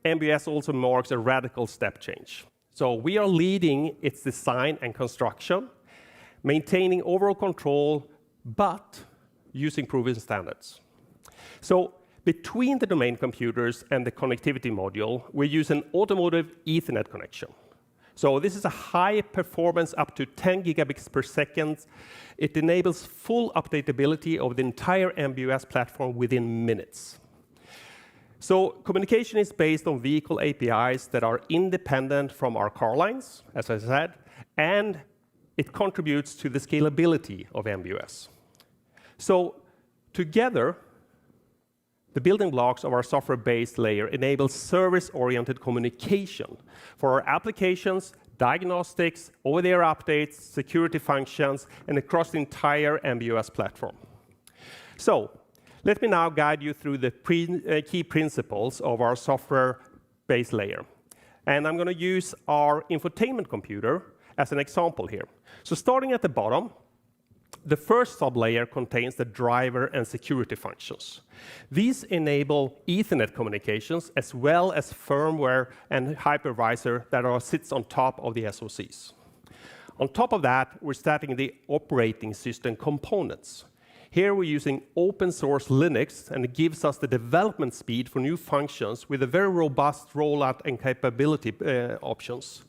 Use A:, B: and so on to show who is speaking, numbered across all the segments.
A: MB.OS also marks a radical step change. So we are leading its design and construction, maintaining overall control, but using proven standards. So between the domain computers and the connectivity module, we use an automotive Ethernet connection. So this is a high performance up to 10 gigabits per second. It enables full updatability of the entire MB.OS platform within minutes. So communication is based on vehicle APIs that are independent from our car lines, as I said, and it contributes to the scalability of MB.OS. So together, the building blocks of our software-based layer enable service-oriented communication for our applications, diagnostics, over-the-air updates, security functions, and across the entire MB.OS platform. So let me now guide you through the key principles of our software-based layer. And I'm going to use our infotainment computer as an example here. So starting at the bottom, the first sublayer contains the driver and security functions. These enable Ethernet communications as well as firmware and hypervisor that sits on top of the SoCs. On top of that, we're starting the operating system components. Here we're using open source Linux, and it gives us the development speed for new functions with a very robust rollout and capability options.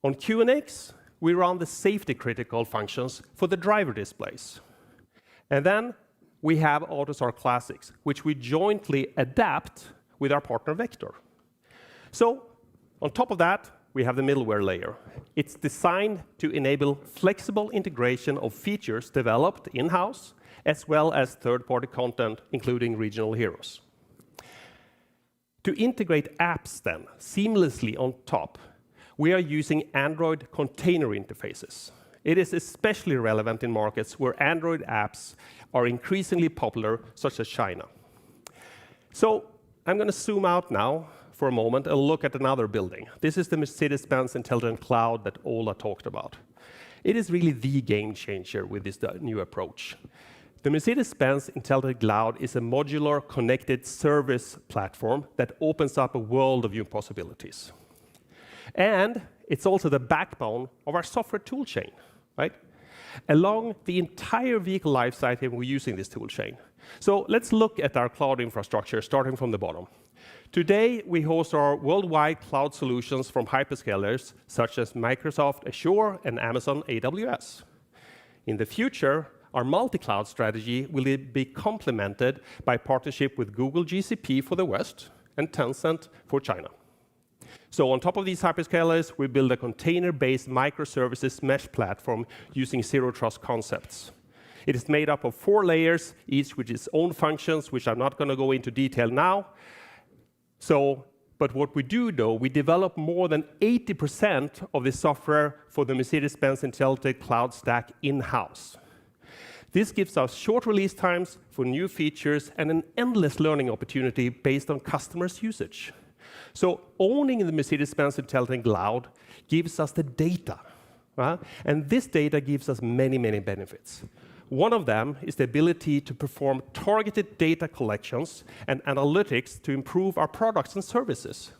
A: On QNX, we run the safety critical functions for the driver displays. And then we have AUTOSAR Classics, which we jointly adapt with our partner Vector. So on top of that, we have the middleware layer. It's designed to enable flexible integration of features developed in-house, as well as third-party content, including regional heroes. To integrate apps then seamlessly on top, we are using Android container interfaces. It is especially relevant in markets where Android apps are increasingly popular, such as China. So I'm going to zoom out now for a moment and look at another building. This is the Mercedes-Benz Intelligent Cloud that Ola talked about. It is really the game changer with this new approach. The Mercedes-Benz Intelligent Cloud is a modular, connected service platform that opens up a world of new possibilities. And it's also the backbone of our software toolchain, right? Along the entire vehicle lifecycle, we're using this toolchain. So let's look at our cloud infrastructure, starting from the bottom. Today, we host our worldwide cloud solutions from hyperscalers, such as Microsoft Azure and Amazon AWS. In the future, our multi-cloud strategy will be complemented by partnership with Google GCP for the West and Tencent for China. So on top of these hyperscalers, we build a container-based microservices mesh platform using zero trust concepts. It is made up of 4 layers, each with its own functions, which I'm not going to go into detail now. But what we do, though, we develop more than 80% of the software for the Mercedes-Benz Intelligent Cloud stack in-house. This gives us short release times for new features and an endless learning opportunity based on customers' usage. So owning the Mercedes-Benz Intelligent Cloud gives us the data, and this data gives us many, many benefits. One of them is the ability to perform targeted data collections and analytics to improve our products and services.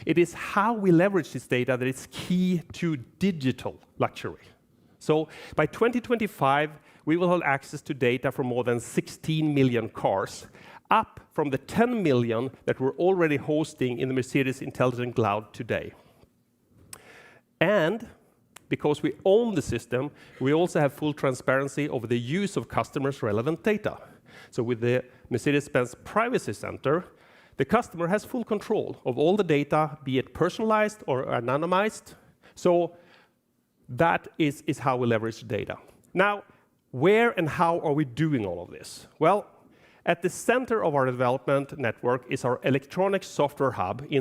A: It is how we leverage this data that is key to digital luxury. So by 2025, we will have access to data from more than 16 million cars, up from the 10 million that we're already hosting in the Mercedes Intelligent Cloud today. And because we own the system, we also have full transparency over the use of customers' relevant data. So with the Mercedes-Benz Privacy Center, the customer has full control of all the data, be it personalized or anonymized. So that is how we leverage the data. Now, where and how are we doing all of this? Well, at the center of our development network is our electronic software hub in